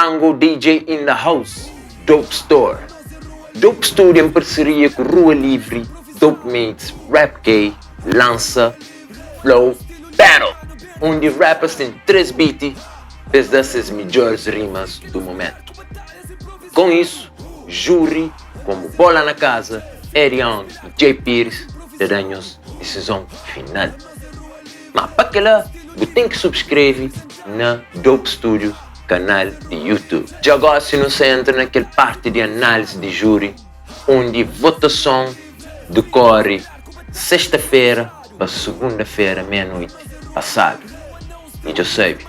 Mango DJ in the house, Dope Store. Dope Studio em parceria com Rua Livre, Dope Mates, Rap Gay, lança Flow Battle, onde rappers têm 3 beats desde as melhores rimas do momento. Com isso, júri como Bola na Casa, Erion e J. Pires darão-nos decisão final. Mas para que lá, você tem que subscrever na Dope Studio canal de YouTube. Já agora se não se entra naquela parte de análise de júri, onde votação decorre sexta-feira para segunda-feira, meia-noite passada. E já sabe,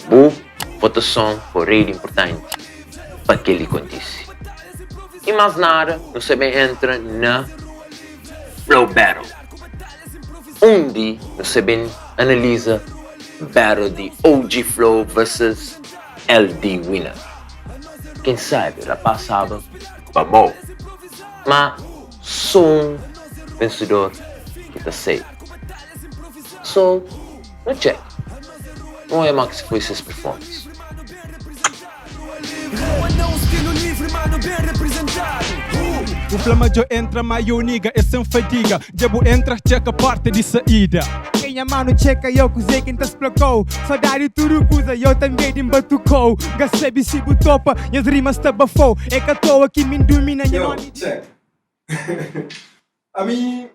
boa votação foi importante para que ele acontece. E mais nada, você bem entra na Flow Battle, onde você bem analisa battle de OG Flow versus LD Winner. Quem sabe, lá passava, babou. Mas sou um vencedor que está safe. So, no check. Não é mais que foi essas performances. O flamaggio entra, mas eu niga, é sem fadiga. Jabo entra, checa a parte de saída. Quem a mano checa, eu cozei quem te explocou. Saudade tudo coisa, eu também de batucou. Gacebi se butopa, e as rimas te bafou. É que a toa que me domina, Yo, check. A mim,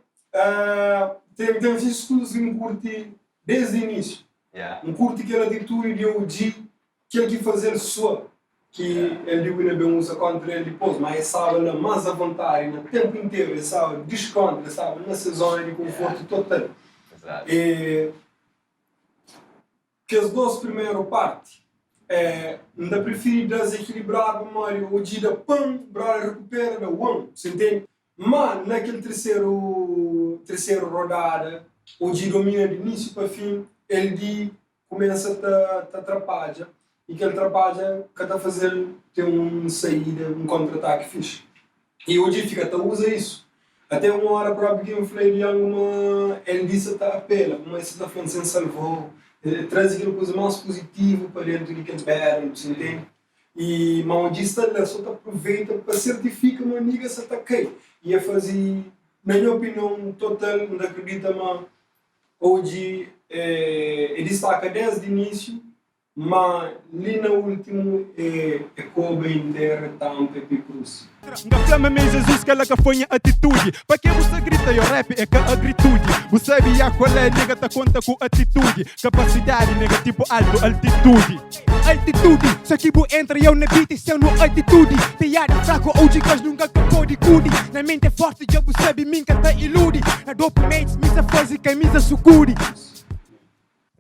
tem discursos que me curti desde o início. Me curti aquela atitude de OG, que ele quer fazer sua. Que ele ainda bem usa contra ele depois, mas ele sabe na mais à vontade, no tempo inteiro, ele sabe desconto, ele sabe nessa zona de conforto total. Exato. E que as duas primeiras partes, ainda prefiro desequilibrar a memória, o dia da pam, para recupera da one, você entende? Mas naquele terceiro rodada, o dia domina de início para fim, ele começa a atrapalhar. E que ele trabalha, cada fazer tem uma saída, um contra-ataque fixe. E o Difica até usa isso. Até uma hora para o Game Flay ele disse até apela, mas se está falando sem salvou, traz aquilo coisa mais positivo para dentro de quem battle, você entende? E mas o disse ele só aproveita para certificar uma amiga se está ok. E a fazer, na minha opinião, total, não acredita, mas hoje ele destaca desde o início. Mas ali no último é Kobe inteira tampa e cruz. Nga flama meu Jesus que ela que foi a atitude. Para que você grita e o rap é que a gritude. Você sabe a qual é nega tá conta com atitude. Capacidade nega tipo alto altitude. Altitude, se aqui entra eu na beat e eu no altitude. Piada fraco ou dicas nunca capô de cude. Na mente é forte já você sabe mim que tá ilude. Na dope mates misa faz e camisa sucuri.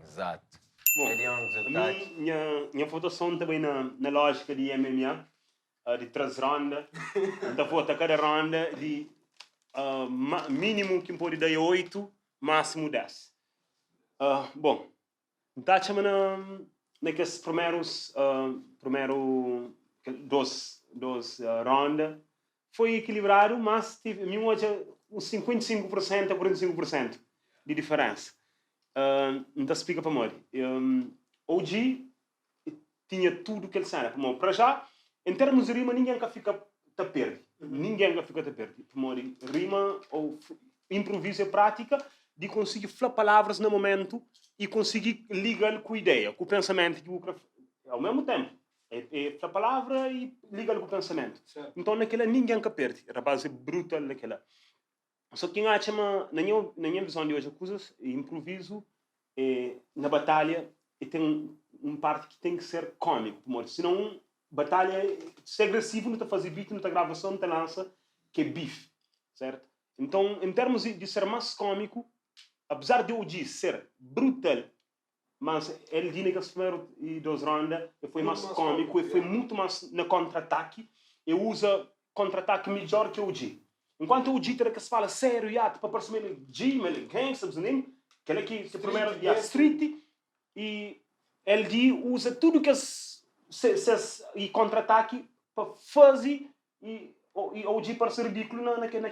Exato. Bom, minha votação também na lógica de MMA, de 3 rondas. Então vou atacar a ronda de mínimo que pode dar 8, máximo 10. Bom, está chamando naqueles primeiros dois rondas. Foi equilibrado, mas tive hoje uns 55% a 45% de diferença. Então explica para mim. OG tinha tudo que ele sabe. Para já, em termos de rima, ninguém fica a perder. Ninguém fica a perder. Rima ou improviso é prática de conseguir falar palavras no momento e conseguir ligar com a ideia, com o pensamento ao mesmo tempo. É falar palavra e ligar com o pensamento. Certo. Então naquela ninguém perde. Era a base brutal naquela. Só que acha na minha visão de hoje, coisas improviso na batalha e tem parte que tem que ser cômico, senão batalha se é agressivo, não está fazer beat, não está gravação, não está lança, que é bife, certo? Então, em termos de ser mais cômico, apesar de OG ser brutal, mas ele diz que os primeiros 2 rondas foi mais cômico, e foi muito mais no contra-ataque, e usa contra-ataque melhor que o OG. Enquanto o OG terá que se fala sério, para parecer ele G, ele gangsta, que ele aqui, que primeiro, street, e LD usa tudo que e contra-ataque para fazer e e OG parece ridículo naquele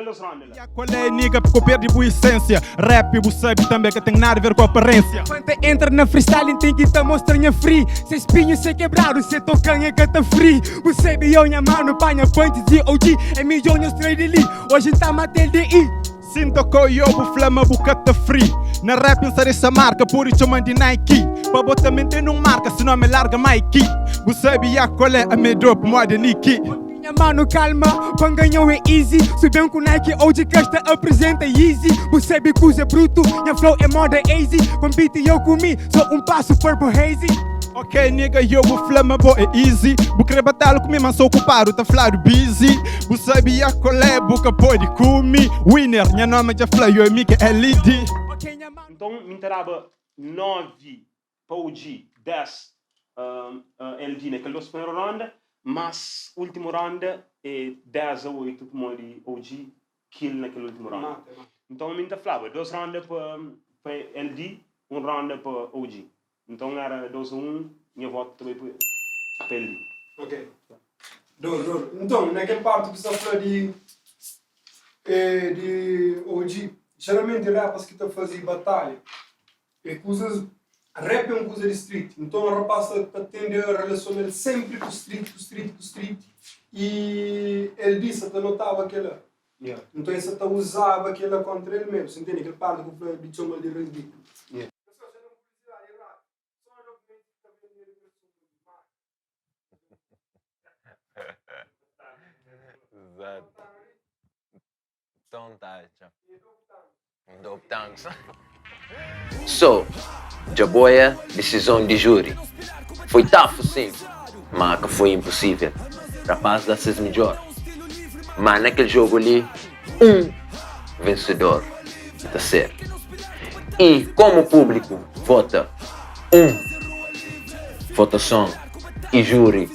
dos rondas lá. Qual é, nigga, porque eu perdi boa essência. Rap, você sabe também que tem nada a ver com a aparência. Quando entra na freestyle, tem que tá mostrando free. Se espinho, se quebrado, se tocanha que tá free. Você sabe, eu minha mano, panha, ponte de OG. É milhões straight ali, hoje tá matando DI. Sinto que eu vou flama bucata free. Na rap pensar essa marca, por isso eu mando Nike. Pra botar mente não marca, senão me larga Mikey. Você sabe a qual é a me drop moda Nike. Minha mano, calma, quando ganhou é easy. Se bem com Nike, hoje casta apresenta easy. Você sabe que usa bruto, minha flow é moda easy. Com beat eu comi, sou passo purple hazy. Ok, nigga, eu vou flama, boa é easy. Vou querer batalha comigo, mas sou ocupado, tá falando busy. Você sabe a qual é, boca pode comigo. Winner, minha nome já flyer, eu é Mickey LED. Então, me interava 9 para OG, 10 LD naquela primeira ronda, mas última ronda é 10 a 8 para OG, kill naquela última ronda. Então, me falava 2 rondas para LD, 1 ronda para OG. Então, era 2 a 1, minha voto também para LD. Ok. Então, naquela parte que você falou de OG, geralmente rapas que estão fazendo batalha, é coisas, rap é uma coisa de street, então o rapaz está tendo a relacionar sempre com o street, e ele disse que notava aquela, então ele está usava aquela contra ele mesmo, você entende? Aquela parte que foi de chama de ridículo. Exato. Então tá, Dope Tanks. So, Jaboya, decisão de júri. Foi tough sim, mas que foi impossível. Rapaz dá seus melhor. Mas naquele jogo ali, vencedor está certo. E como o público vota votação e júri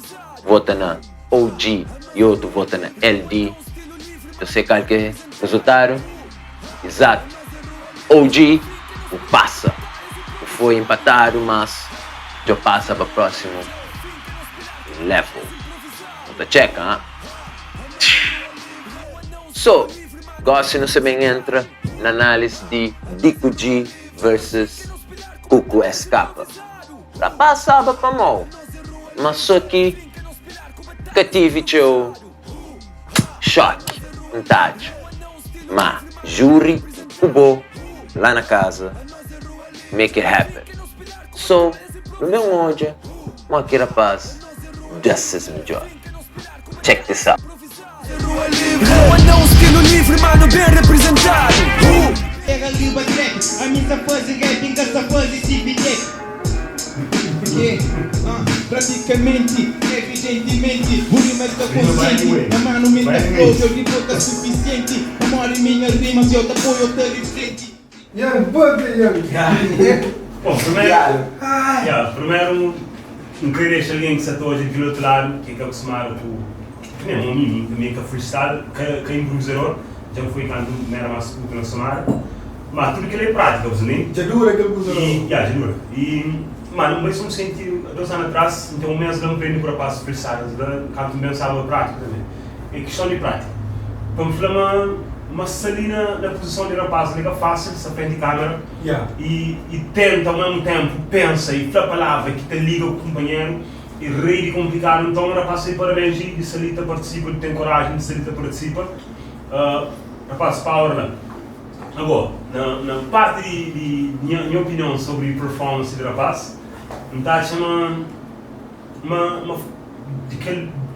vota na OG e outro vota na LD, você qual que é o resultado? Exato. OG o passa. Foi empatado, mas já passa para o próximo level. Então checa, hein? So, gosto não se bem entra na análise de Dico G versus Cuco Escapa. Rapaz sabe para mal, mas só que tive teu choque, vontade. Mas júri, cubo, lá na casa, make it happen. So, no meu olho, uma que rapaz, desses melhor. Check this out. Rua não, estilo livre, mano, bem representado. Era língua trap, a minha fase rap, encaça fase CBD. Porque, praticamente, evidentemente, o rima está consciente. A mano me dá flow, eu digo que é suficiente. Amor em minhas rimas, eu te apoio, eu te reflete. Bom, primeiro, não queria deixar alguém que está hoje do outro lado, que é acostumado com nem um mim, também que é freestyle, que é improvisador, já foi canto, não era mais culto na Samara, mas tudo que ele é prática, você Já dura aquele improvisador? Já dura. E, mano, mas eu senti 2 anos atrás, então um mês não aprendi para passar freestyle, canto mesmo sabe a prática também. É questão de prática. Vamos falar mas ali na posição de rapaz, liga fácil, se frente de câmera e tenta ao mesmo tempo, pensa e fala a palavra que te liga o companheiro e rei de complicado, então o rapaz sai parabéns e se ali participa, tem coragem de se ali participa, rapaz, power lá. Agora, na parte de minha opinião sobre a performance do rapaz, não está a chamar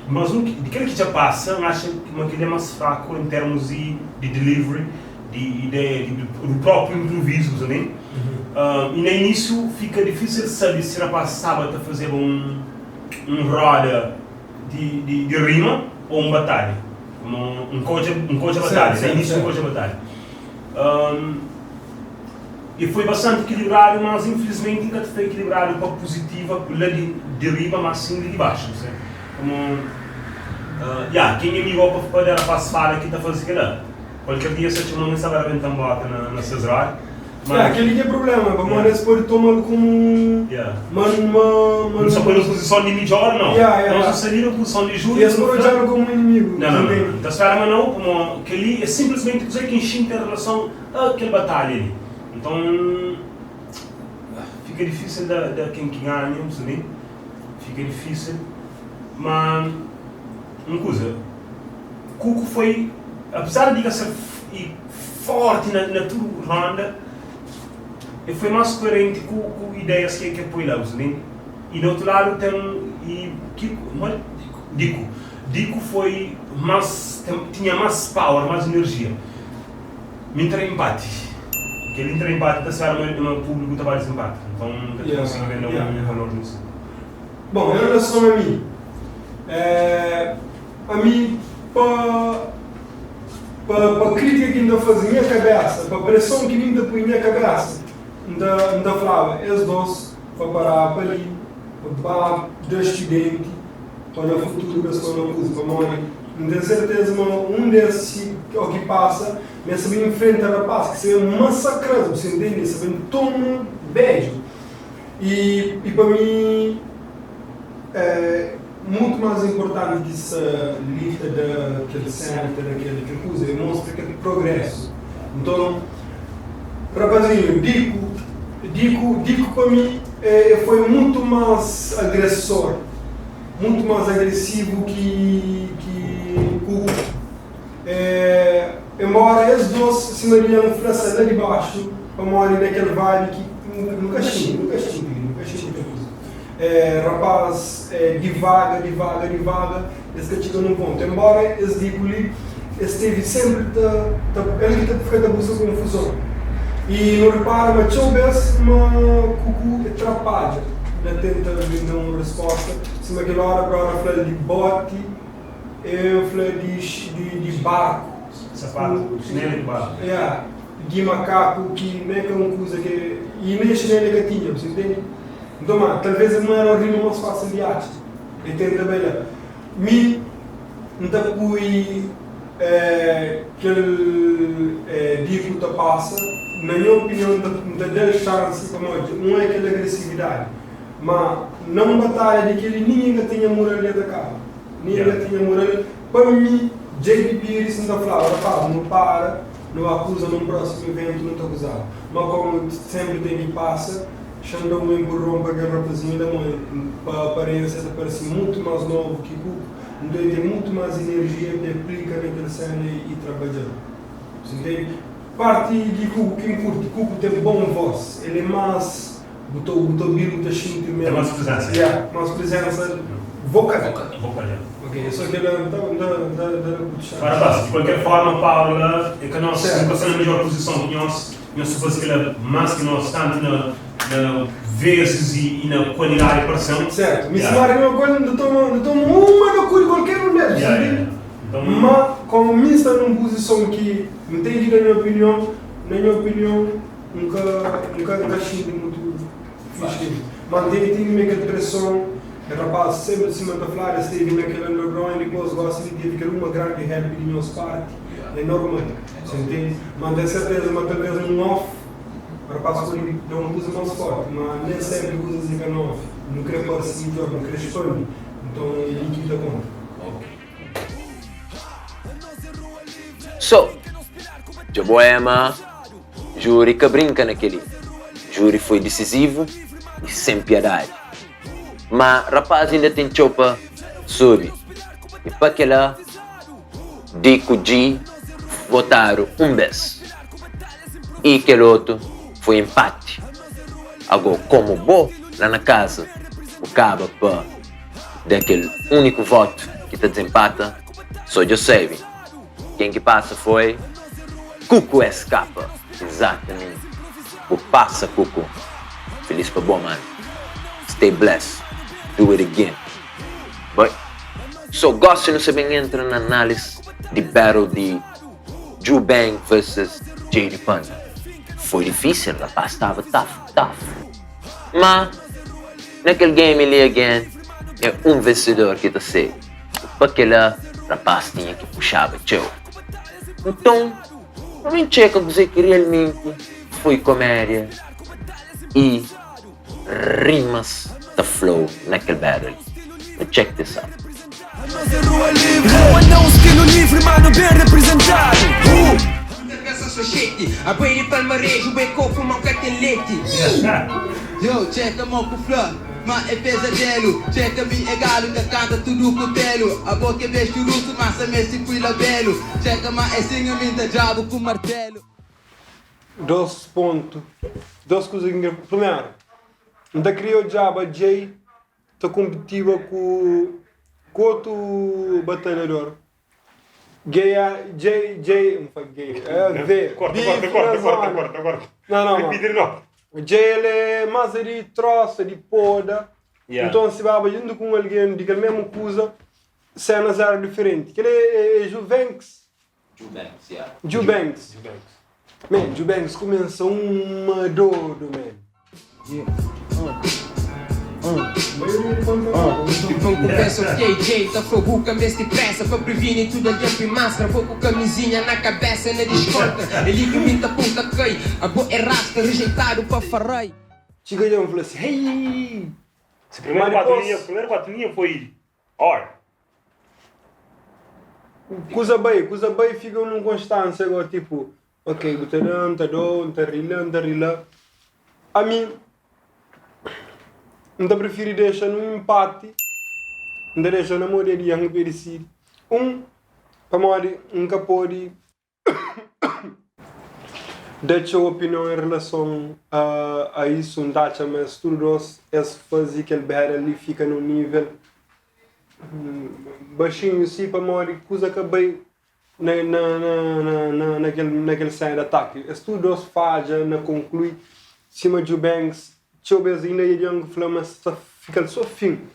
mas daquele que já passa, acho que ele é mais fraco em termos de delivery, do próprio improviso também. E no início fica difícil saber se o rapaz sabe fazer roda de rima ou uma batalha, um coach a batalha, no início um coach a batalha. E foi bastante equilibrado, mas infelizmente nunca foi equilibrado para a positiva, lá de rima, mas sim de baixo. Quem é amigo para fazer fala que está fazendo aquilo. Qualquer dia se eu não estava bem tão boa na Cesar, Aquele que é problema, mas eles podem tomar como não só pela posição de melhor, não. Nós saíram na posição de júri. Eles podem como inimigo. Não. Da espera, não, como que ali é simplesmente dizer que enxinta em relação àquela batalha ali. Então, fica difícil de quem ganha, não sei. Fica difícil. Mas, uma coisa, Cuco foi, apesar de ser forte na tua ronda, ele foi mais coerente com ideias que apoia lá, né? E do outro lado tem Dico foi tinha mais power, mais energia. Me entra empate. Aquele entra empate da semana no público estava desempate. Então não consigo ver nenhum valor nisso. Bom, em relação a mim para crítica que ainda faz minha cabeça, para pressão que ainda põe minha cabeça, ainda falava, esses dois para parar para ali, para dar estudante, para o futuro da pessoa não usa, para morrer. Não tenho certeza, mas desses o que passa, mas se enfrenta a rapaz, que se vê massacrado, você entende? Se vê toma beijo. E para mim, muito mais importante que essa lista daquele centro, daquele coisa, mostra que é progresso. Então, rapazinho, Dico para mim foi muito mais agressor, muito mais agressivo que Cuco. Embora esses dois se mariam francês lá de baixo, para morar naquele vale que nunca tinha muita coisa. Rapaz, devagar, eles que chegam num ponto. Embora esse Dico ali esteve sempre ele que fica da busca confusão. E não repara, mas tinha vez Cuco atrapalha, tenta dar uma resposta. Se naquela hora fala de bote, eu falei de barco. Sapato, chinelo de barco. De macaco, que não é uma coisa que. E nem chinelo que tinha, você entende? Então, talvez não era o ritmo mais fácil de arte. Ele tenta trabalhar. Me, então, fui. Aquele Dico que passa, na minha opinião, da 10 chances para nós, não é aquela agressividade, mas não batalha de que ele ninguém tinha muralha da casa, ninguém tinha muralha. Para mim, J.B. Pires não está falando, rapaz, não para, não acusa num próximo evento, não está acusado. Mas como sempre tem que passar, chamando um empurrão para aquele rapazinho da mãe, para a aparência, parece muito mais novo que Cuco. Então ele tem muito mais energia que aplica naquela cena e trabalhar. Você entende? Parte de Cuco que curte, Cuco tem boa voz, ele é mais. Botou Biro, botou Xinto mesmo. Tem mais presença. Mais presença vocal. Ok, só que ele de qualquer forma, Paula, é que nós estamos na melhor posição que nós supomos que ele mais que nós, tanto na vezes e na qualidade de pressão. Certo, me ensinaram uma coisa, não tomo uma loucura qualquer um deles. Mas, como me está numa posição que, não tem na minha opinião, nunca achei muito fixe. Mantém aquela pressão, o rapaz sempre de cima da Flávia, esteve naquele underground e depois gosta de ter uma grande help de minhas partes. É normal, você entende? Mas tem certeza, mas talvez um off. Para passar por ele, não usa mais forte, mas nem sempre usa zica nova. Não quer parecer melhor, não quer expandir. Então ele liquida conta. So, de Boema, júri que brinca naquele. Júri foi decisivo e sem piedade. Mas rapaz ainda tem chopa sobre. E para aquela, Dico G votaram vez. E aquele outro foi empate. Agora, como bom lá na casa, o cabo para daquele único voto que está desempata, só eu sei. Quem que passa foi Cuco escapa. Exatamente. O passa Cuco. Feliz para bom, mano. Stay blessed. Do it again. But, só gosto de não saber entra na análise de battle de Ju Bang versus J.D. Panda. Foi difícil, rapaz, estava tough. Mas, naquele game ali, again, é um vencedor que está sei. Para aquele rapaz tinha que puxar o show. Então, eu não checo dizer que realmente foi comédia e rimas da flow naquele battle. Check this out. Rua não, estilo livre, mano, bem representado. A boi de palmarejo, bem copo, mal catenlete. Yo, checa mão com flor, mas é pesadelo. Checa me é galo, da canta tudo com pelo. A boca é beijo russo, mas a messi fui labelo. Checa mas é singamento, diabo com martelo. 12 pontos. 12 coisas que... Primeiro, ainda criou diabo Jay, está competitiva com outro batalhador. Gay, J, não foi gay, é V. Corta. Não, Repetir não. o J ele é mais de troça, de poda. Yeah. Então se vai indo com alguém, diga a mesma coisa, cenas eram diferentes. Que ele é Jubanks. Jubanks. Man, Jubanks começa uma dodo, man. Não conversa o KJ, tá fogo com este pressa. Pra prevenir tudo a tempo e máscara. Vou com camisinha na cabeça, na desconta. Ele que me tá ponta cai. A boa é rasta, rejeitado pra farrai. Chega e falou assim, hey! O primeiro quatro linhas foi or. Coisa bem, fica num constância agora, tipo, ok, butaran, tadon, tarila. A mim, não prefiro deixar num empate, não deixar na moda de yang pericir. Para morrer, nunca pode dar sua opinião em relação a isso, não dá mas tudo é fazer que ele ali fica no nível baixinho, assim, para morrer, coisa que bem naquele cena de ataque. Estudos falha, não conclui, cima de Banks, talvez ainda ele flama fica só fim.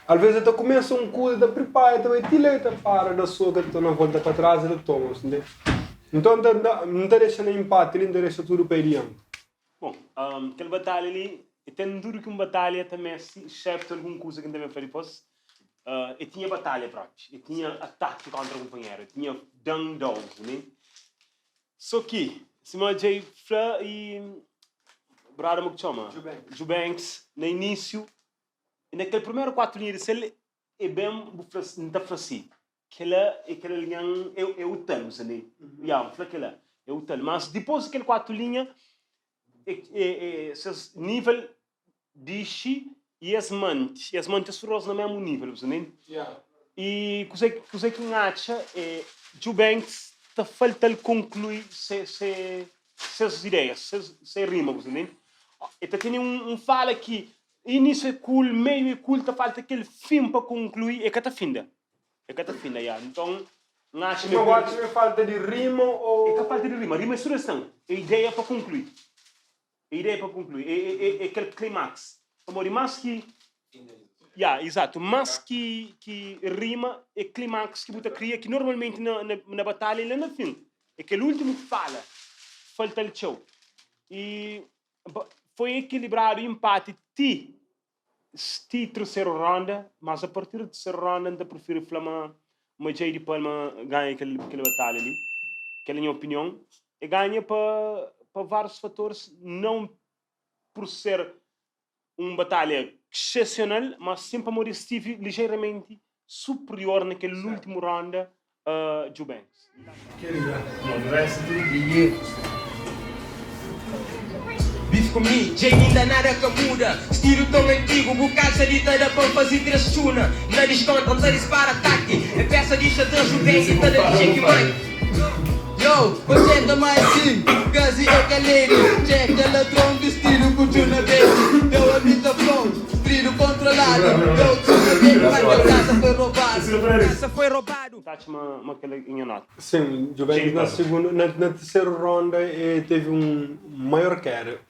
Às vezes até começa coisa, prepara, também tileta para da sua que está na volta para trás e ele toma, entendeu? Então não deixa nem empate, ele deixa tudo para adiante. Bom, aquela batalha ali, tem duro que uma batalha também chefe alguma coisa que não deve fazer depois. E tinha batalha própria, e tinha ataque contra o companheiro, tinha dang-dong, né? Só que, se me diz, Flá e Brada Mokchoma, Jubanks, no início, e naquele primeiro 4 linhas, ele é bem não está fácil. Aquela linha é o tal, sabe? É o tal. Mas depois daquele 4 linhas, esses nível de chi e as mantas suros no mesmo nível, sabe? E coisa que acha é Jubanks está faltando concluir suas ideias, suas rimas, sabe? Então tem fala que início é cool, meio é cool, está falta aquele fim para concluir, é que está finda, já. Então, acho que é falta de rima ou... É que falta de rima é sugestão, é ideia para concluir. É aquele clímax. Mas que... exato. Mas que rima é clímax que você cria, que normalmente na batalha ele não é fim. É aquele último que fala. Falta o show. E foi equilibrado o empate terceira ronda, mas a partir da terceira ronda eu prefiro falar uma J de Palma ganha aquela batalha ali. Aquela é a minha opinião. E ganha para vários fatores, não por ser uma batalha excepcional, mas sempre a Maurício estive ligeiramente superior naquele último ronda a Jubanks. Bife comigo, Jay ainda nada que muda. Estilo tão antigo, bocal salita da pão fazer 3 tuna. Na desconta, não dispara ataque. É peça de xadrez, Jubanks e toda de checkmate. Yo, você tá mais assim, Gazi é calene. Check ladrão de estilo com tuna baby. Deu a vida flow, estilo controlado. Deu tuna baby, mas a casa foi roubado. Tá-te uma aquela enganada. Sim, Jubanks na terceira ronda teve maior queda.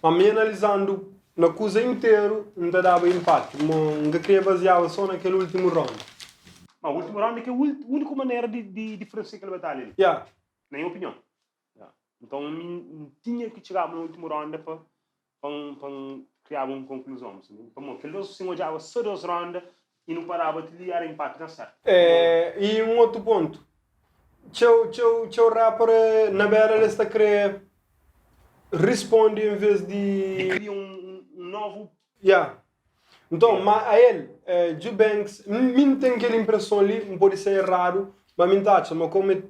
Mas me analisando na coisa inteira, não dava empate. Não queria basear só naquele último round. Mas o último round é que é a única maneira de diferenciar aquela batalha ali. Na minha opinião. Então, tinha que chegar no último round para criar uma conclusão. Aquele dois se odiava só 2 rounds e não parava de liar empate na certa. E outro ponto. Teu rapper na bela ele está querer responde em vez E de... cria um novo... Yeah. Então, mas a ele, Ju Banks, mim tem aquela impressão ali, não pode ser errado, mas mim tá, mas como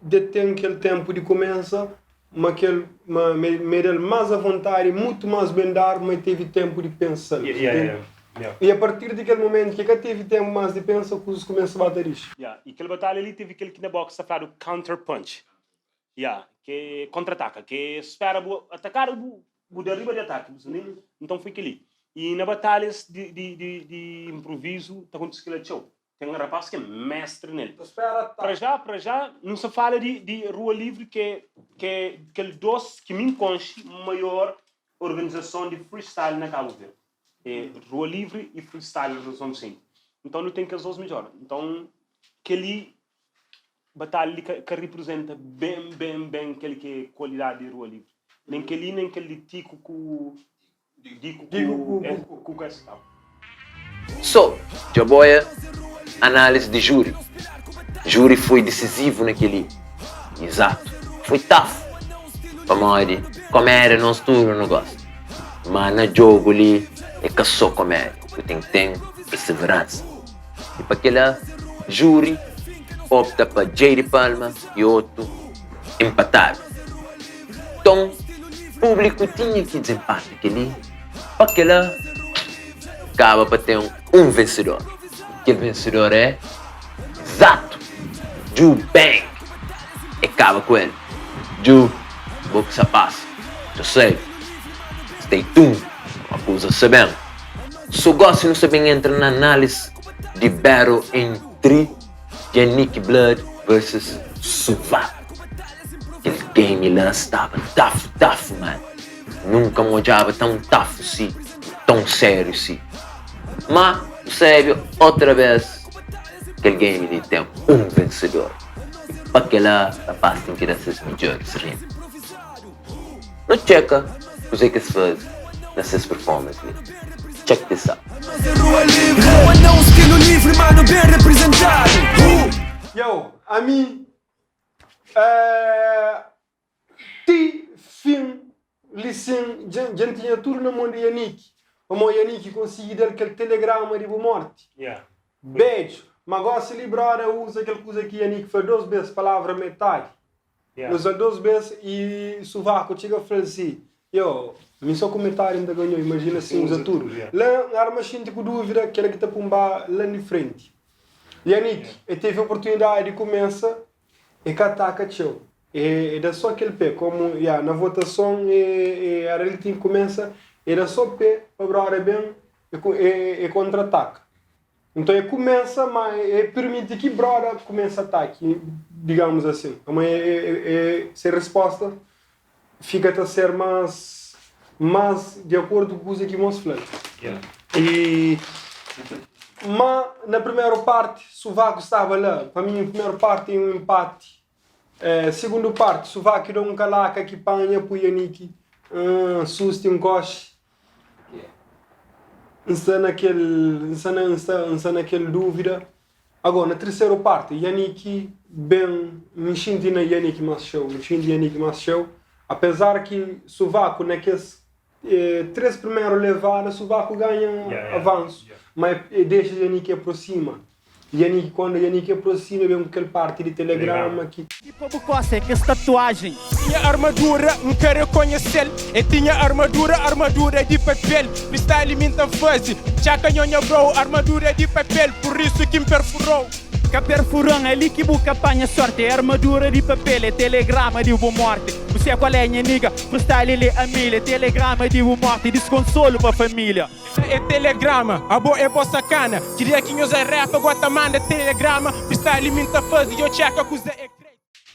detém aquele tempo de começa, mas ele mais à vontade, muito mais bem dar, mas teve tempo de pensar. Yeah. E a partir daquele momento que teve tempo mais de pensar, que os começa a bater isso. Yeah. E aquele batalha ali teve aquele que na boxe está falado counter punch. Yeah. Que contra-ataca, que espera atacar o derriba de ataque. Então foi aquele. E na batalhas de improviso, está acontecendo aquele show. Tem um rapaz que é mestre nele. Para já, não se fala de rua livre, que é aquele doce que me conche maior organização de freestyle na Cabo Verde. É rua livre e freestyle são sim. Então não tem que as duas melhor. Então, aquele batalha que representa bem aquele que é qualidade de rua livre. Nem aquele tico com esse tal. So, Jaboya, análise de júri. Júri foi decisivo naquele. Exato. Foi tough. Para comédia não se tudo não gosta. Mas no jogo ali é que só comédia. Eu tenho que ter perseverança. E para aquele júri opta para J.D. Palma e outro empatado. Então, o público tinha que desempate aquele. Para aquele acaba para ter um vencedor. Aquele vencedor é exato, Ju Bang. E acaba com ele. Ju, vou que se passa. Eu sei. Stay tuned. Uma coisa sabendo. Só gosto de não saber entrar na análise de battle entre Yannick Blood versus Suvaco. Aquele game lá estava tough, mano. Nunca mojava tão tough assim, tão sério assim. Mas, sério, outra vez, aquele game ali tem um vencedor. Para aquela rapaz tem que dar seus melhores rimas. Não checa o que se faz nessas performances. Check this out. Rua livre, rua não, estilo livre, mano, bem representado. Yo, a mim, ti fim, licen, gente tinha tudo na mão de Yannick. O Yannick conseguiu dar aquele telegrama de boa morte. Yeah. Beijo. Mas agora se librar, usa aquela coisa que Yannick foi 2 vezes, palavra metade. Yeah. Usa 2 vezes e Suvaco chega a falar assim, yo, me só comentário ainda ganhou, imagina assim, usa tudo. Lá, na arma com dúvida, aquela que está pumba lá de frente. Yannick, teve a oportunidade de começar e que ataca teu. Era só aquele pé, como na votação, a ele tem que começar, era só pé, para a bem, e contra-ataca. Então ele começa, mas permite que brother comece a ataque, digamos assim. Mas se a resposta fica a ser mais de acordo com o que nós falamos. Mas na primeira parte, Suvaco estava lá. Para mim, a primeira parte é um empate. Segunda parte, Suvaco deu um calaca que panha para o Yannick. Susto um coche. Está naquele dúvida. Agora, na terceira parte, Yannick bem... Me sinto na Yannick mais show. Apesar que Suvaco, naqueles 3 primeiros levadas, Suvaco ganha avanço. Mas deixa Yannick aproxima. Quando Yannick aproxima, vem aquela parte de telegrama que... Tipo Bucossa, que essa tatuagem. Tinha armadura, não quero reconhecer. E tinha armadura de papel. Freestyle me tá fácil. Já canhonha bro, armadura de papel. Por isso que me perfurou. Que perfurão é ali que buca apanha sorte. É armadura de papel, é telegrama de boa morte. Você qual é, minha nigga? Freestyle ele é milha. Telegrama de boa morte, desconsolo pra família. É telegrama, a boa é boa sacana. Queria que eu usa rap, agora manda telegrama. Freestyle me tá fácil, eu checo que usa é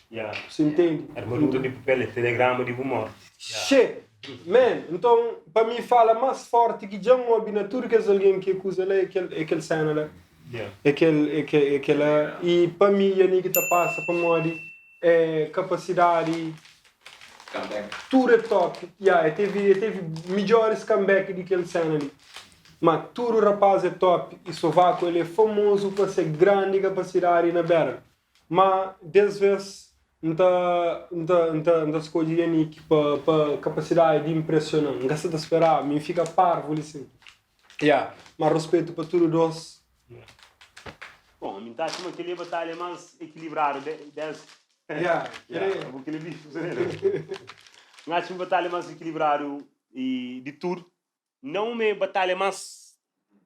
Yeah. Você entende? Armadura de papel, telegrama de boa morte. Che, man, então, para mim fala mais forte que já não há tudo que alguém que usa lá é aquele cena lá. Yeah. Aquela, e para mim, Yannick tá passa para mim capacidade, tudo é top. Teve melhores comeback daquele cena ali. Mas tudo rapaz é top. E Suvaco ele é famoso por ser grande capacidade na beira. Mas, dez vezes, não escolhi Yannick para capacidade de impressionar. Não gosta de esperar, me fica parvo, assim. Yeah. Mas respeito para tudo doce. Bom, me está achando que ele é a batalha mais equilibrada. Yeah. Vou querer dizer. Acho uma batalha mais equilibrada e de tudo. Não uma batalha mais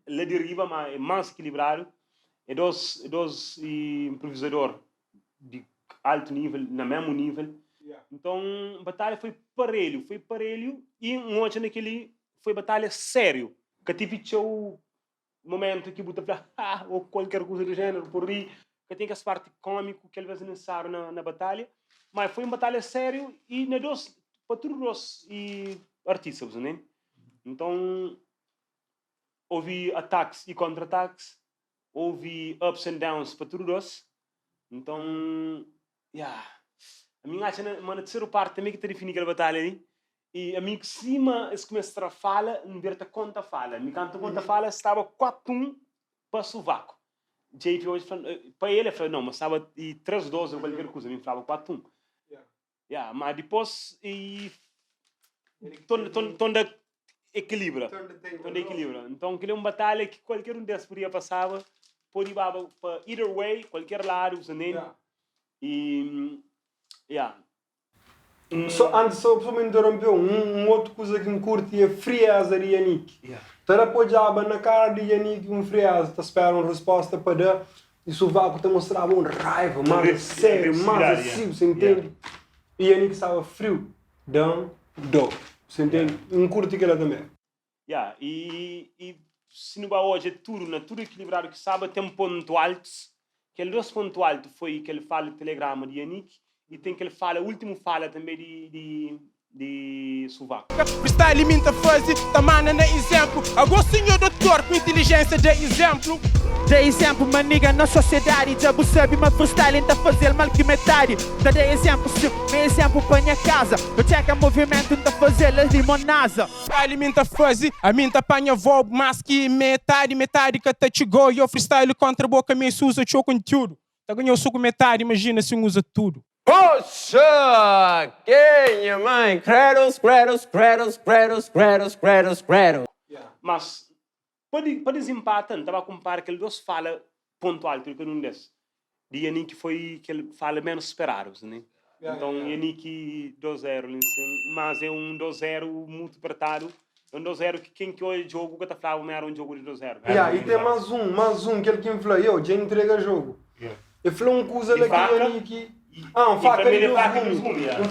lá deriva, mas é mais equilibrado. É dois improvisadores de alto nível, no mesmo nível. Yeah. Então, a batalha foi parelho e um outro naquele foi batalha sério. Que tive o momento que você fala, ou qualquer coisa do gênero, por aí, que tem essa parte cômica que às vezes é necessário na batalha. Mas foi uma batalha sério e na dois, para todos os artistas, né? Então, houve ataques e contra-ataques, houve ups and downs para todos. Então, a minha acha na terceira parte também que te define aquela batalha, né? E a mim que cima se começa a falar, não ver conta fala. Me canta conta fala, estava 4-1 para Sovaco. JP hoje para ele falou não, mas estava 3-12 ou qualquer coisa, me falava 4-1. Mas depois tonda equilibra. Então, aquele é uma batalha que qualquer um desses podia passar, pode ir para either way, qualquer lado, Só me interrompeu, outra coisa que me curte é frieza de Yannick. Tá apoiava na cara de Yannick frieza, tá esperando uma resposta para dar, e o Vaco te mostrava uma raiva, mais sério, mais assim, você entende? E Yannick estava frio, você entende? Curte aquela também. E se não vai hoje é tudo equilibrado que sabe, tem ponto altos, que ele dois pontos altos foi que ele fala no telegrama de Yannick, e tem que ele fala, o último fala também de Sovaco. Freestyle minta fase, tamana na exemplo. Agora senhor doutor com inteligência de exemplo. De exemplo, maniga na sociedade. Já você sabe, mas freestyle tá fazer mal que metade. Dá de exemplo, se meu exemplo para minha casa. Eu checa movimento, tá fazer as limonasa. Freestyle minta fase, a minta apanha voo, mas que metade que até chegou. E eu freestyle contra a boca, me usa choco em tudo. Tá ganhou suco metade, imagina se usa tudo. Poxa! Quem é mãe? Credos. Mas, para desempatar, estava a comparar que ele dois fala ponto alto, que não desse. De Yannick foi que ele fala menos esperado, né? Então, Yannick 2-0, mas é 2-0 muito apertado. É 2-0 que quem que hoje jogo que está falando era jogo de 2-0. E tem mais um que ele que me falou, eu já entrega jogo. Ele falou uma coisa lá que Yannick...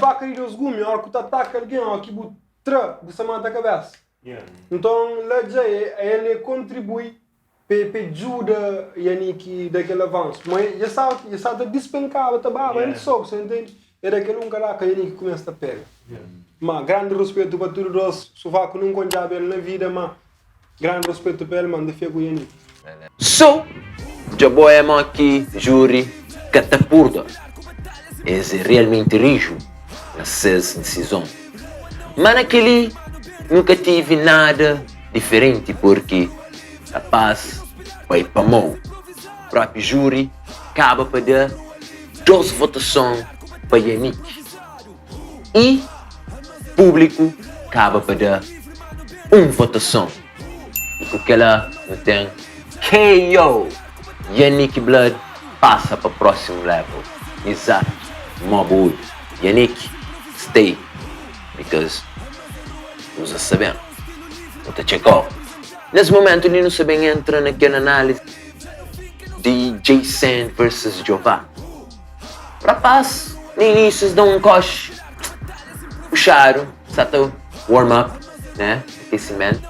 faca de dos gumes, a hora que tu ataca alguém, aqui você mata a cabeça. Então, lá já ele contribui para ajuda Yannick daquele avanço. Mas já sabe despencava, ele soube, você entende? É daquele cara que Yannick começa a pegar. Mas grande respeito para todos os Sovaco não conjava ele na vida, mas grande respeito para ele, manda feio com o Yannick. So, já boemo aqui, júri, catapurda. Esse é realmente rijo na sexta decisão. Mas naquele nunca tive nada diferente porque a paz vai para mão. O próprio júri acaba para dar 2 votações para Yannick. E o público acaba para dar 1 votação. E com aquela não tem KO. Yannick Blood passa para o próximo level. Exato. Mobile. Yannick, stay. Because nós sabemos. Não te checou. Nesse momento, ele não sabe entrar naquela análise de Jason versus Jeová. Rapaz, no início dão um coche. Puxaram, certo? Warm-up, né? Aquecimento.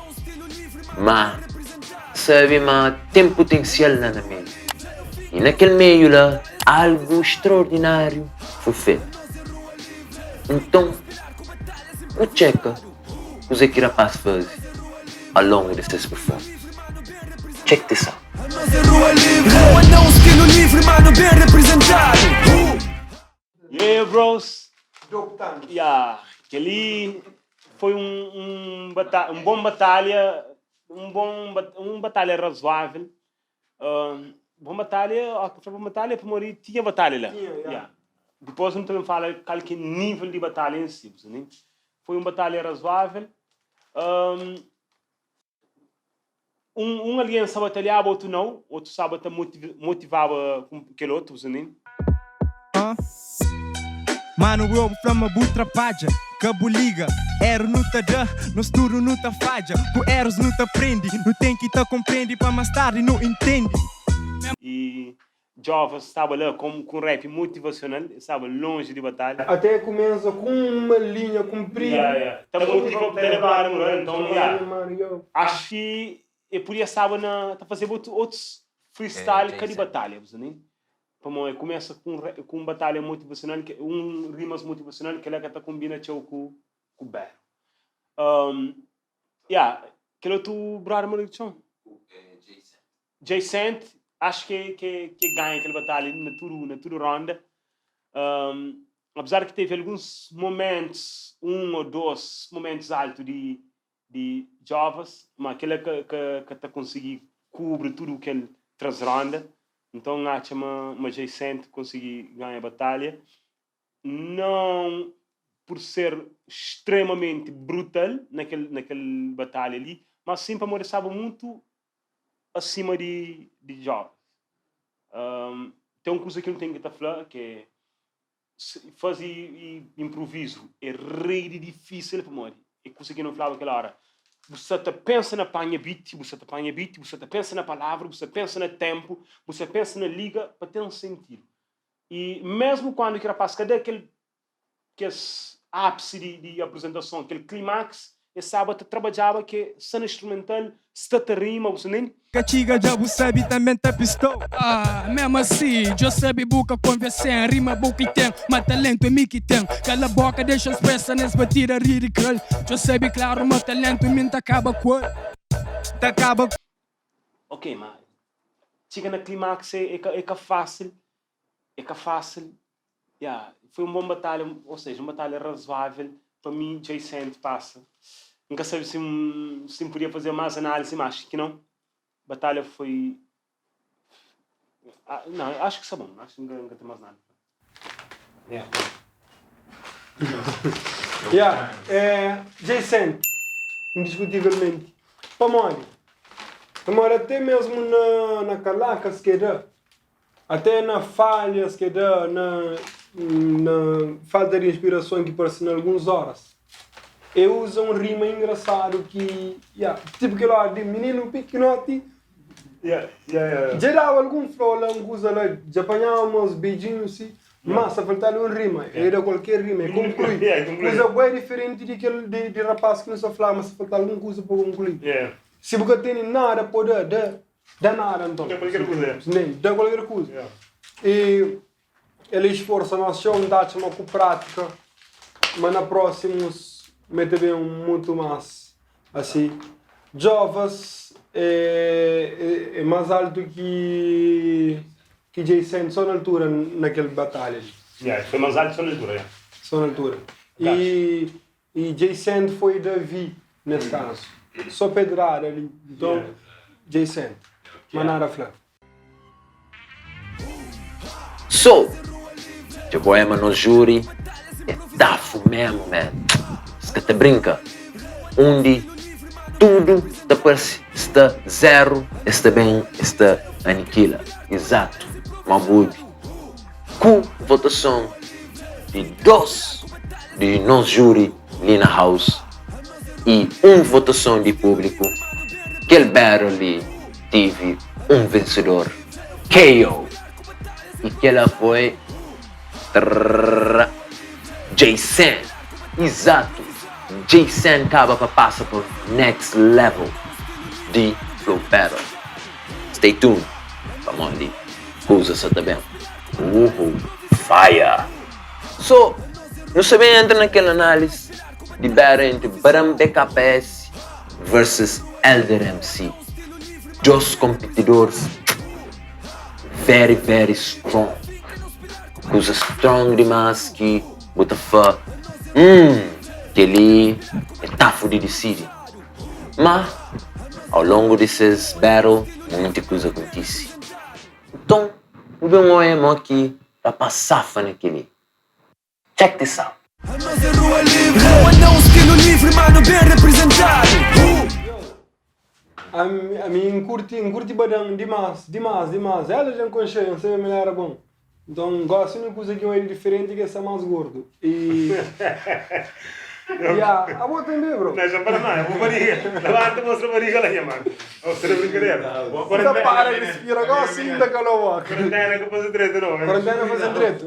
Mas, sabe, mas tem potencial lá na meio. E naquele meio lá, algo extraordinário foi feito. Então, o checa o que o rapaz faz ao longo dessas performances. Check this out. Não estilo livre, mano, bem representado. Yeah, bros. Doctando. Aquele foi um bom batalha, um batalha razoável. Uma batalha, para morrer, tinha batalha lá. Yeah. Depois não também fala qual que nível de batalha em si, né? Foi uma batalha razoável. Aliança batalhava, outro não. Outro sábado motivava aquele outro, né? Mano, eu from a butrapaja, cabo liga. Ero não tá dá, no estudo não tá falha. Por erros não tá aprende, não tem que tá compreende, para mais tarde não entende. E jovens estava lá com rap motivacional, estava longe de batalha. Até começa com uma linha comprida. Tá motivado para levar, então, acho que eu podia estar a fazer outros freestyle de batalha, né? Começa com batalha motivacional, rimas motivacional que ela está combina com o Bear. Que outro brother Mauricio? Jay-Sant, acho que ganha aquela batalha na tudo ronda. Apesar que teve alguns momentos, 1 ou 2 momentos altos de jovens, mas aquela que está conseguindo cobrir tudo o que ele traz ronda. Então acho que Jay-Sant conseguiu ganhar a batalha. Não por ser extremamente brutal naquela batalha ali, mas sim para mostrar estava muito acima de jovens. Tem uma coisa que eu tenho que estar falando, que é fazer improviso é really difícil para mim. É coisa que eu não falava aquela hora. Você pensa na beat, você pensa na palavra, você pensa no tempo, você pensa na liga para ter um sentido. E mesmo quando eu rapaz, cadê aquele ápice de apresentação, aquele clímax, eu sábado trabalhava que cena instrumental, se te rima, você nem... Cachiga já você sabe também tá pistol. Mesmo assim, eu sabe boca conversar, rima boca e tem, mas talento é mim que tem. Cala a boca, deixa as peças nessa batida ridícula. Eu sabe claro, meu talento em mim tá acaba com Ok, mas chega na clímax é fácil. Foi uma boa batalha, ou seja, uma batalha razoável. Para mim, Jay-Sant passa. Nunca sei se podia fazer mais análise, mas acho que não. A batalha foi... não, acho que está bom. Acho que nunca tem mais nada. Jay-Sant, indiscutivelmente. Pamori, até mesmo na calacas que dá, até na falhas que dá, na falta de inspiração que parece em algumas horas. Eu uso um rima engraçado que, tipo que lá de menino pequenote, gerava algum flow lá, coisa lá, já apanhávamos beijinhos assim, mas a faltar um rima, era qualquer rima, conclui. Coisa bem diferente de rapaz que não se fala, mas se faltar alguma coisa para concluir. Se você tem nada, pode dar nada, então. Dá qualquer coisa. Dá qualquer coisa. E ele esforça na ação, dá-se uma prática, mas na próximos mete muito mais assim. Jovens é mais alto que Jay-Sant só na altura naquela batalha. Foi mais alto só na altura. Só na altura. E Jay-Sant foi Davi nesse caso. Só pedrada ali. Então, Jay-Sant. Mas nada a falar. So, de boema no júri é tafo mesmo, man. Se te brinca, onde tudo está zero, está bem, está aniquila. Exato, Mabubi. Com votação de 2 de nosso júri ali na house e votação de público, aquele battle ali teve vencedor, KO. E que ela foi Jay-Sant. Exato. Jay-Sant acaba para passar por next level de Flow Battle. Stay tuned. Vamos ali. Coisa só também. Fire. So, não se bem entra naquela análise de battle entre Baram BKPS versus Elder MC. Dois competidores very, very strong. Coisa strong demais que bota fã. Que ali é tough de decidir. Mas, ao longo desses battles, muita coisa acontece. Então, o bem olha aqui para passar naquele. Check this out. Nós é rua livre, rua não, estilo livre, mano, bem representado. A mim curti badang demais. Ela já consciência, me era bom. Então, gosto de uma coisa que eu é diferente que é ser mais gordo. E... a boa também, bro. Não, já para não, eu vou barriga. Levanta, mostra a barriga lá, mano. Mostra a brincadeira. Você para de respirar, agora sim da canoa. Quarentena que fazer treta, não. Quarentena fazer treta.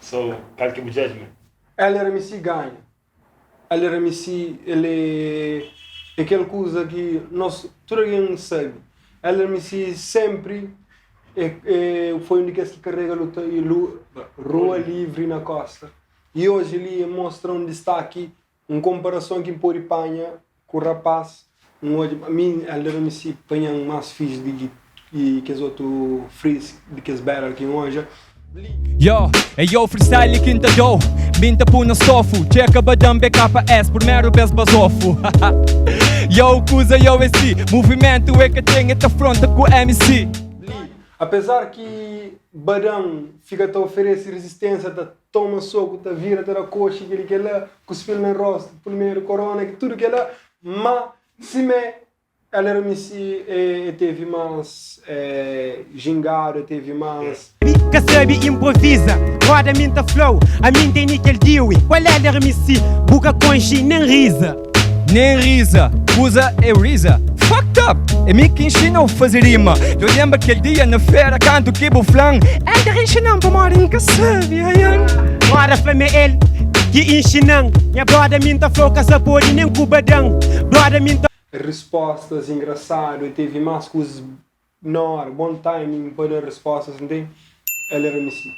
So, qual que é o judgment? LRMC ganha. LRMC, ele é aquela coisa que nós, todo mundo sabe. LRMC sempre foi um que carrega a luta e rua livre na costa. E hoje ele mostra um destaque, uma comparação que pode panha com o rapaz. A mim, LRMC panha mais fixe do que os outros frees, do que os battle que hoje. Yo, yo freestyle quinta do minta puna sofu, checa badam BKS, primeiro vez basofo. Yo, cusa yo esse movimento é que tem esta fronta com o MC. Apesar que badam fica a oferecer resistência, tá toma soco, tá vira, tá coxa, que lá, cuspir no rosto, primeiro corona, que tudo que lá, mas se me LRMC teve mais gingado, teve mais... Que sabe improvisa, roda minta flow, a mim tem níquel Dewey. Qual é LRMC? Buga conchi, nem risa. Nem risa, usa é risa. Fucked up, é mim que ensinou a fazer rima. Eu lembro aquele dia na feira, canto que buflão. É de ensinar para morar que sabe, ayang. Mora flame ele, que ensinam. Minha brother minta flow, que essa pode nem cubadão. Brother minta... Respostas engraçadas, teve mais coisas menor, bom timing para respostas, não tem? LRMC.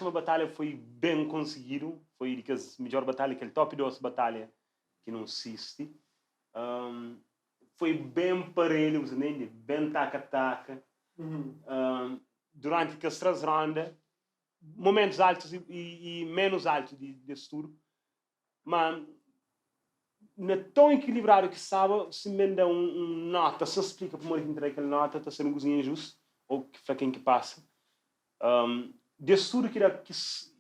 Uma batalha foi bem conseguido, foi a melhor batalha, aquele top 2 batalha que não existe. Foi bem parelho, bem taca-taca. Durante as 3 rondas, momentos altos e menos altos desse tour. Mas não é tão equilibrado que sabe se me dá nota, se explica como é que entrei aquela nota, está sendo um cozinho injusto, ou que para quem que passa. Desse tudo que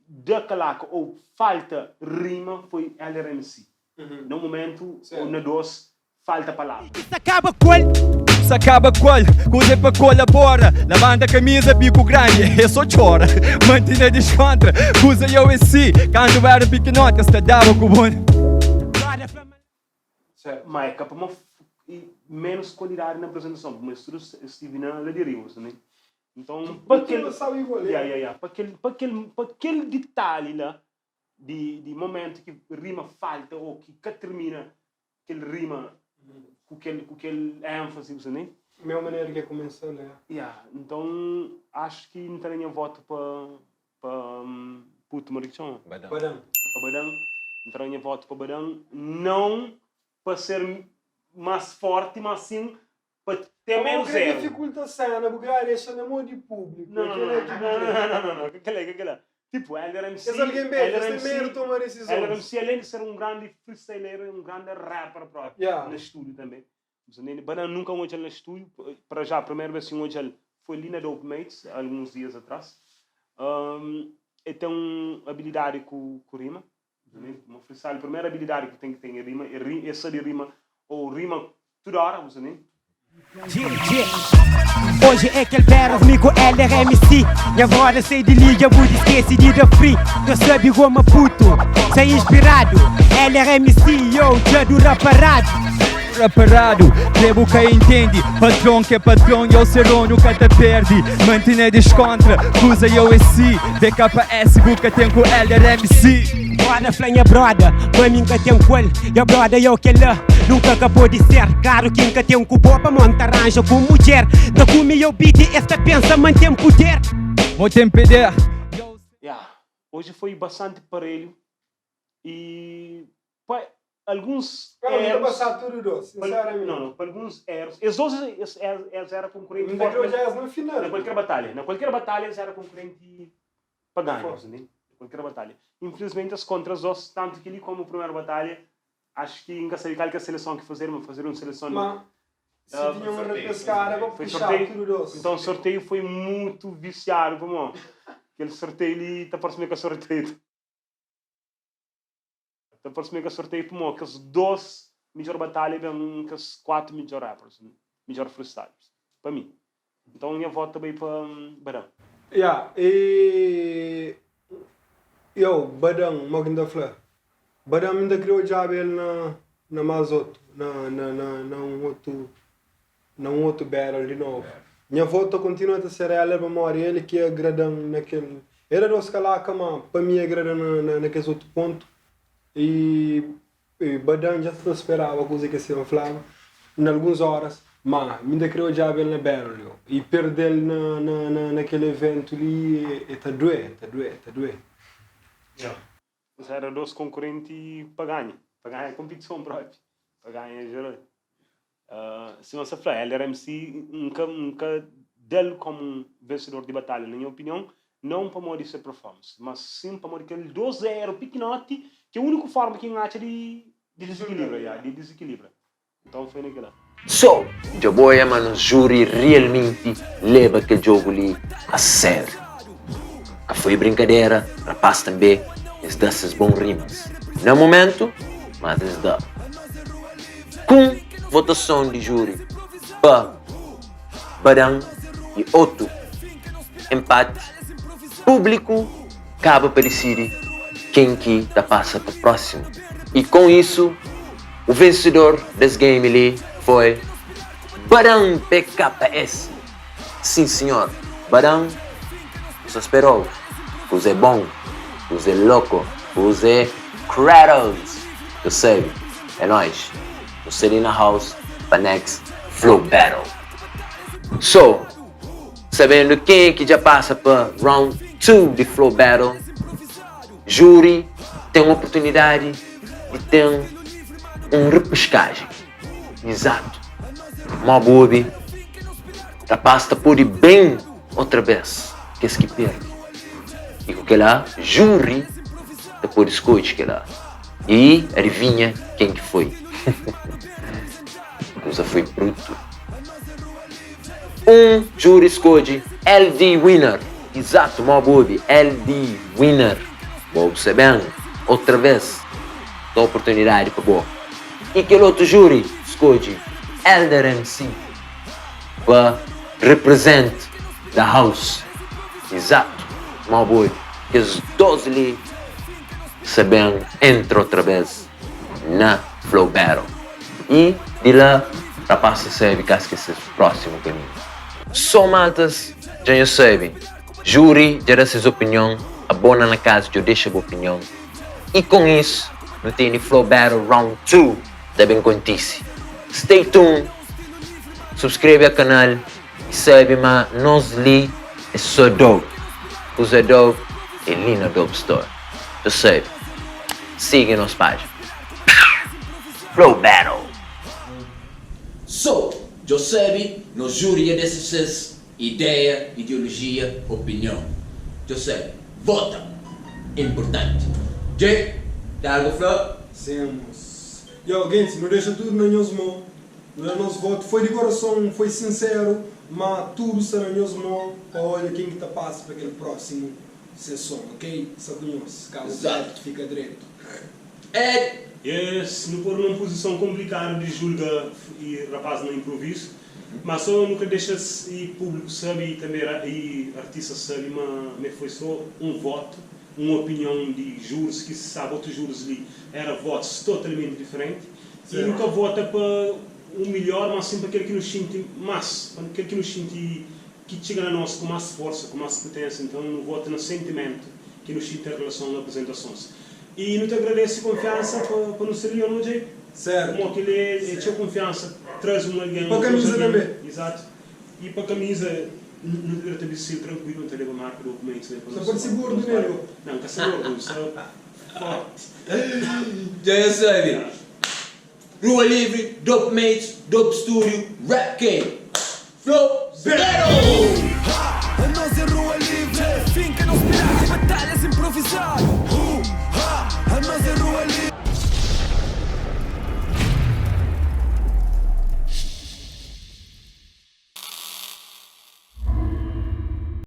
dá calaca ou falta rima foi LRMC. No momento, ou na doce, falta palavra. Isso acaba com se acaba qual, coisa para colabora. Lavando a camisa, bico grande, eu só chora. Mantina descontra, usa eu esse. Quando era pequenote, esta dava com o bom. Mas é para menos qualidade na apresentação, mas tudo estive na deriva, né? Então, para aquele detalhe lá de momento que rima falta ou que termina aquele rima com aquele ênfase, né? Minha maneira que começou, né? Então, acho que não tenho voto para puto Marichão. Badang. Para Badang. Não tenho voto para Badang. Não para ser mais forte, mas sim para ter menos erro. Dificulta a cena, porque deixa na mão de público. Não. Aquela. Tipo, LRMC, além de ser um grande freestyler, um grande rapper próprio, no estúdio também. Mas nunca onde ele no estúdio, para já, a primeira vez que ele foi ali na Dope Mates, alguns dias atrás. Ele tem uma habilidade com rima. Uma freestyle, a primeira habilidade que tem é rima, essa de rima, ou rima toda hora, Hoje é aquele battle comigo LRMC. E agora sei de liga, vou esquecer de dar free. Eu sabe como puto, sei inspirado. LRMC, yo, já do raparado. Raparado, devo que entende. Patrão que é patrão, eu serão nunca te perde. Mantém descontra, usa eu esse. BKS, buca tem com LRMC. Bora flanha brother, mas nunca tem qual. E brother eu que lá, nunca acabou de ser. Claro que nunca tem boa para montar arranjo com mulher. Da comi eu beat, esta pensa mantém poder. Mantém poder. Hoje foi bastante parelho. E alguns erros... Não, para alguns erros. Eles eram concorrentes. Na qualquer batalha eles eram concorrentes para ganhar. Qualquer batalha. Infelizmente, as contras dos, tanto que ele como a primeira batalha, acho que nunca sabia qual que é a seleção que fazer, mas fazer uma seleção... Mas, se tinha uma repescada, vou foi puxar sorteio. tudo doce. Então o sorteio foi muito viciado, como aquele sorteio ali, está parecendo que é sorteio. Está parecendo que é sorteio, como aqueles 12 melhor batalha, bem, aqueles 4 melhor rappers, melhor freestyles, para mim. Então minha voto também para Badão. E eu, Badão, Moginda Flá. Badão ainda criou job ele na mais outro, na outro battle de novo. Minha voto continua a ser ela memória, ele que agrada naquele. Era do escalar como para mim agrada naquele outro ponto. E Badão já se esperava coisa que se falava em algumas horas. Mas ainda criou job ele na battle e perder naquele evento ali, está doer. Mas era 2 concorrentes para ganhar a competição própria, para ganhar geral. Se você falar, ele era MC, nunca dele como vencedor de batalha, na minha opinião, não para morrer ser performance, mas sim para morrer aquele 2-0 pequenote, que é a única forma que acha de desequilibra. Então foi naquela. So, eu vou mano, júri realmente leva aquele jogo ali a sério. A foi brincadeira, rapaz também, eles dão essas bons rimas. No momento, mas eles dão. Com votação de júri para Badão e outro empate, público acaba para decidir quem que tá passa para o próximo. E com isso, o vencedor desse game ali foi Badão PKS. Sim, senhor. Badão, você esperou. Você é bom. Você é louco. Você é Kratos. Eu sei. É nóis. Você ali na house para next Flow Battle. So, sabendo quem é que já passa para round 2 de Flow Battle, júri tem uma oportunidade de ter uma repescagem. Exato. Mabubi, rapaz, tá por ir bem outra vez. Que esse que perde. E com que lá, júri, tá por escute que lá. E adivinha quem que foi. Coisa foi bruto. Júri escolhe LD Winner. Exato, Mabubi, LD Winner. Vou saber outra vez. Dá oportunidade para boa. E aquele outro júri escolhe Elder MC para represent the house. Exato, meu boy. Que os 12 ali sabem entra outra vez na Flow Battle. E de lá, rapaz, sabe que esse é o próximo caminho. Só maltas, já sabem. Júri, já dá suas opiniões. Abona na casa, eu deixo a opinião. E com isso, não tem Flow Battle Round 2 da bem contice. Stay tuned, subscreve ao canal e sabe, mas nós ali é só dope. Usa dope e ali na Dope Store. Eu sei. Siga nos páginas. Flow Battle. So, já sabe, no júri é dessas ideia, ideologia, opinião. Já sabe, vota. Importante. Jay, dá algo, Flor? Semos. E alguém, não deixa tudo na nossa mão. No nosso voto foi de coração, foi sincero, mas tudo está na nossa mão. Olha quem que tá passa para aquele próximo sessão, ok? Só conhece, caso fica direito. Yes, não pôr numa posição complicada de julga e rapaz no improviso, mas só nunca deixa e público sabe e também e artista sabe, mas foi só um voto, uma opinião de juros que se sabe, outros juros ali eram votos totalmente diferentes. E nunca vota para o melhor, mas sempre aquele que nos sente mais, aquele que nos sente que chega a nós com mais força, com mais potência. Então não vota no sentimento que nos sente em relação às apresentações. E não te agradeço a confiança para nos ser no jeito. Certo. Como aquele é tinha confiança, traz um alguém. Para a camisa também. Exato. E para a camisa, não deveria ter visto tranquilo, não te levar marca documentos. Só pode ser gordo nele. Não, está ser gordo, só forte. Já sabe. Rua Livre, Dope Mates, Dope Studio, Rap Game. Flow Battle! A nós é Rua Livre, finca nos pilares, batalhas improvisadas.